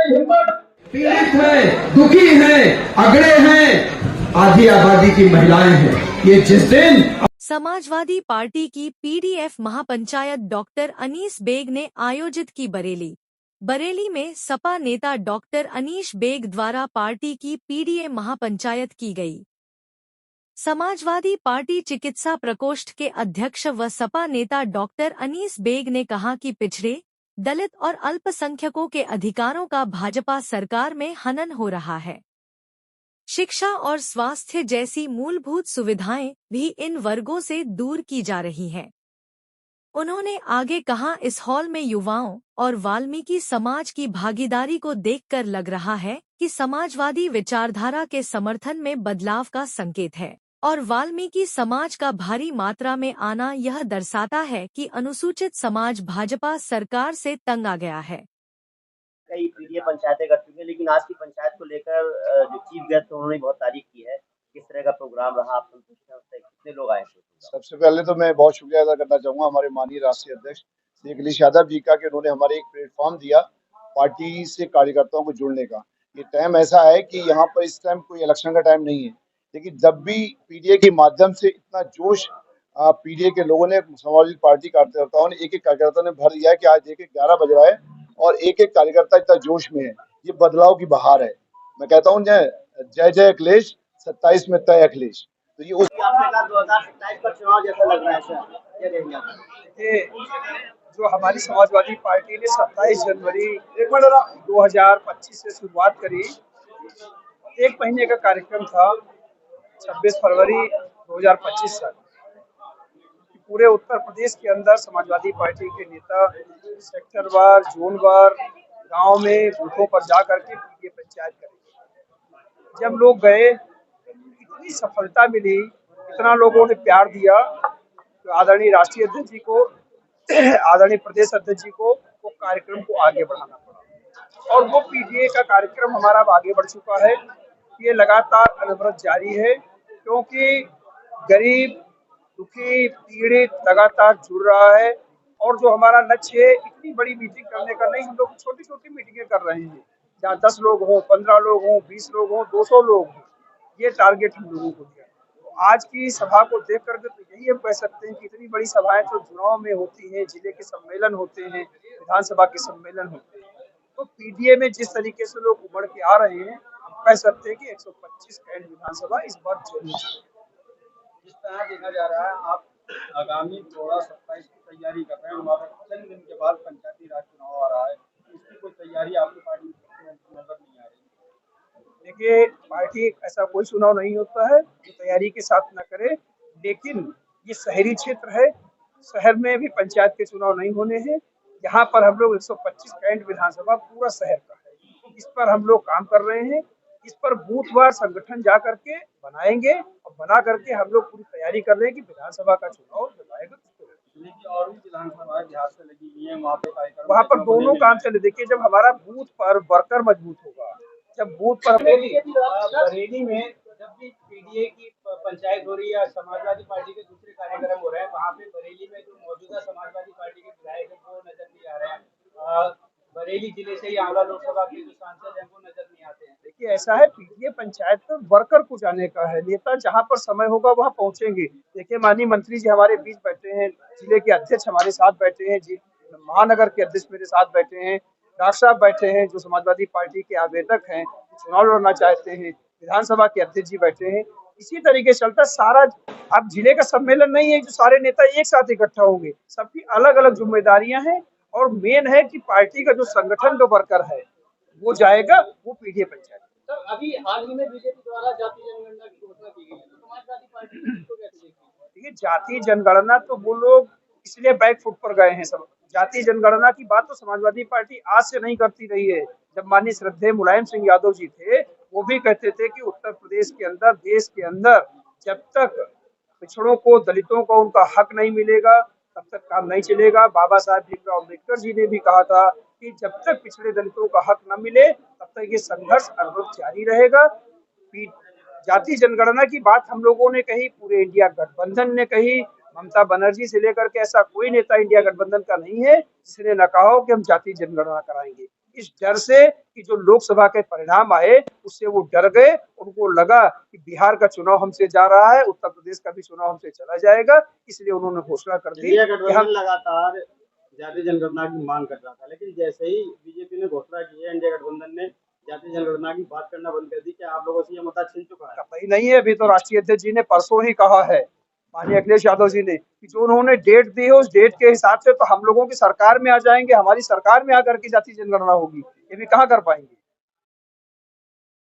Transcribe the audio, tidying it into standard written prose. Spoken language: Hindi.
पीड़ित हैं, दुखी हैं, अगड़े हैं, आधी आबादी की महिलाएं हैं। ये जिस दिन समाजवादी पार्टी की पीडीएफ महापंचायत डॉक्टर अनीस बेग ने आयोजित की बरेली में सपा नेता डॉक्टर अनीश बेग द्वारा पार्टी की पीडीए महापंचायत की गई। समाजवादी पार्टी चिकित्सा प्रकोष्ठ के अध्यक्ष व सपा नेता डॉक्टर अनीस बेग ने कहा कि पिछड़े, दलित और अल्पसंख्यकों के अधिकारों का भाजपा सरकार में हनन हो रहा है। शिक्षा और स्वास्थ्य जैसी मूलभूत सुविधाएं भी इन वर्गों से दूर की जा रही हैं। उन्होंने आगे कहा, इस हॉल में युवाओं और वाल्मीकि समाज की भागीदारी को देखकर लग रहा है कि समाजवादी विचारधारा के समर्थन में बदलाव का संकेत है और वाल्मीकि समाज का भारी मात्रा में आना यह दर्शाता है कि अनुसूचित समाज भाजपा सरकार से तंग आ गया है। कई पीडीए पंचायतें कर चुके हैं, लेकिन आज की पंचायत को लेकर जो चीफ गेस्ट उन्होंने बहुत तारीफ की है। किस तरह का प्रोग्राम रहा, आप संतुष्ट हैं उससे? कितने लोग आए थे? सबसे पहले तो मैं बहुत शुक्रिया अदा करना चाहूँगा हमारे माननीय राष्ट्रीय अध्यक्ष श्री अखिलेश यादव जी का कि उन्होंने हमारे एक प्लेटफॉर्म दिया पार्टी से कार्यकर्ताओं को जुड़ने का। ये टाइम ऐसा है कि यहाँ पर इस टाइम कोई इलेक्शन का टाइम नहीं है, लेकिन जब भी पीडीए के माध्यम से इतना जोश पीडीए के लोगों ने, समाजवादी पार्टी कार्यकर्ताओं ने, एक कार्यकर्ता ने भर दिया है कि आज 11 बज रहा है और एक कार्यकर्ता इतना जोश में है। ये बदलाव की बहार है। मैं कहता हूँ जय जय अखिलेश, 27 में तय अखिलेश। तो ये उस 2027 का चुनाव जैसा लग रहा है सर, क्या कहेंगे आप? देखिए, जो हमारी समाजवादी पार्टी ने 27 जनवरी 2025 से शुरुआत करी, एक महीने का कार्यक्रम था। 26 फरवरी 2025 तक पूरे उत्तर प्रदेश के अंदर समाजवादी पार्टी के नेता सेक्टरवार, जोनवार, गांव में, बूथों पर जा करके पीडीए पंचायत करेंगे। जब लोग गए, इतनी सफलता मिली, इतना लोगों ने प्यार दिया, तो आदरणीय राष्ट्रीय अध्यक्ष जी को, आदरणीय प्रदेश अध्यक्ष जी को वो कार्यक्रम को आगे बढ़ाना पड़ा और वो पीडीए का कार्यक्रम हमारा आगे बढ़ चुका है। ये लगातार अनवरत जारी है, क्योंकि गरीब, दुखी, पीड़ित लगातार जुड़ रहा है। और जो हमारा लक्ष्य है, इतनी बड़ी मीटिंग करने का नहीं, हम लोग छोटी छोटी मीटिंगें कर रहे हैं, जहाँ 10 लोग हों, 15 लोग हों, 20 लोग हों, 200 लोग हों, ये टारगेट हम लोगों को दिया। आज की सभा को देख करके तो यही हम कह सकते हैं कि इतनी बड़ी सभाएं तो चुनाव में होती हैं, जिले के सम्मेलन होते हैं, विधानसभा के सम्मेलन होते हैं, तो पीडीए में जिस तरीके से लोग उमड़ के आ रहे हैं, हम कह सकते हैं कि 125 कैंट विधानसभा इस बार जरूर। जिस तरह देखा जा रहा है, आप आगामी 27 की तैयारी कर रहे हैं, हमारे चंद दिन के बाद पंचायती राज चुनाव आ रहा है, इसकी कोई तैयारी आपकी पार्टी में नजर नहीं आ रही? देखिए, पार्टी ऐसा कोई चुनाव नहीं होता है जो तैयारी के साथ न करे, लेकिन ये शहरी क्षेत्र है, शहर में भी पंचायत के चुनाव नहीं होने हैं। यहाँ पर हम लोग 125 कैंट विधानसभा पूरा शहर का है, इस पर हम लोग काम कर रहे हैं। इस पर बूथवार संगठन जा करके बनाएंगे और बना करके हम लोग पूरी तैयारी कर रहे हैं कि विधानसभा का चुनाव जब आएगा तो और भी विधानसभा बिहार से लगी हुई है, वहाँ पर दोनों काम चले। देखिए, जब हमारा बूथ पर वर्कर मजबूत होगा, जब बूथ पर बरेली में जब भी पीडीए की पंचायत हो रही है, समाजवादी पार्टी के दूसरे कार्यक्रम हो रहे हैं, वहाँ पे बरेली में जो मौजूदा समाजवादी पार्टी के विधायक हैं वो नजर नहीं आ रहे हैं। बरेली जिले से ही आंवला लोकसभा के जो सांसद हैं वो नजर नहीं आते हैं। देखिए, ऐसा है, पीडीए पंचायत पर वर्कर को जाने का है, नेता जहाँ पर समय होगा वहाँ पहुंचेंगे। देखिए, माननीय मंत्री जी हमारे बीच बैठे हैं, जिले के अध्यक्ष हमारे साथ बैठे हैं, जी महानगर के अध्यक्ष मेरे साथ बैठे हैं, डॉक्टर साहब बैठे हैं जो समाजवादी पार्टी के आवेदक हैं, चुनाव लड़ना चाहते हैं, विधानसभा के अध्यक्ष जी बैठे हैं। इसी तरीके से चलता सारा। अब जिले का सम्मेलन नहीं है जो सारे नेता एक साथ इकट्ठा होंगे, सबकी अलग अलग जिम्मेदारियां हैं और मेन है कि पार्टी का जो संगठन, जो वर्कर है वो जाएगा, वो पीडीए पंचायत। सर, अभी हाल ही में बीजेपी द्वारा जाति जनगणना की घोषणा की गई है, तो समाजवादी पार्टी इसको कैसे देखती है? देखिए, जाति जनगणना तो वो लोग इसलिए बैक फुट पर गए हैं। सब जाति जनगणना की बात तो समाजवादी पार्टी आज से नहीं करती रही है। जब माननीय श्रद्धेय मुलायम सिंह यादव जी थे, वो भी कहते थे कि उत्तर प्रदेश के अंदर, देश के अंदर जब तक पिछड़ों को, दलितों को उनका हक नहीं मिलेगा तब तक काम नहीं चलेगा। बाबा साहब भीमराव अम्बेडकर जी ने भी कहा था कि जब तक पिछड़े दलितों का हक न मिले तब तक ये संघर्ष अनवरत जारी रहेगा। जाति जनगणना की बात हम लोगों ने कही, पूरे इंडिया गठबंधन ने कही, ममता बनर्जी से लेकर के ऐसा कोई नेता इंडिया गठबंधन का नहीं है जिसने न कहा हो कि हम जाति जनगणना कराएंगे। इस डर से कि जो लोकसभा के परिणाम आए उससे वो डर गए। उनको लगा कि बिहार का चुनाव हमसे जा रहा है, उत्तर प्रदेश का भी चुनाव हमसे चला जाएगा, इसलिए उन्होंने घोषणा कर दी इंडिया कि गठबंधन हम लगातार जातीय जनगणना की मांग कर रहा था, लेकिन जैसे ही बीजेपी ने घोषणा की है, इंडिया गठबंधन ने जातीय जनगणना की बात करना बंद कर दी। क्या आप लोगों से ये मुद्दा छिन चुका है? कतई नहीं है। अभी तो राष्ट्रीय अध्यक्ष जी ने परसों ही कहा है, माननीय अखिलेश यादव जी ने, कि जो उन्होंने डेट दी है उस डेट के हिसाब से तो हम लोगों की सरकार में आ जाएंगे, हमारी सरकार में आकर के जातीय जनगणना होगी। ये भी कहाँ कर पाएंगे।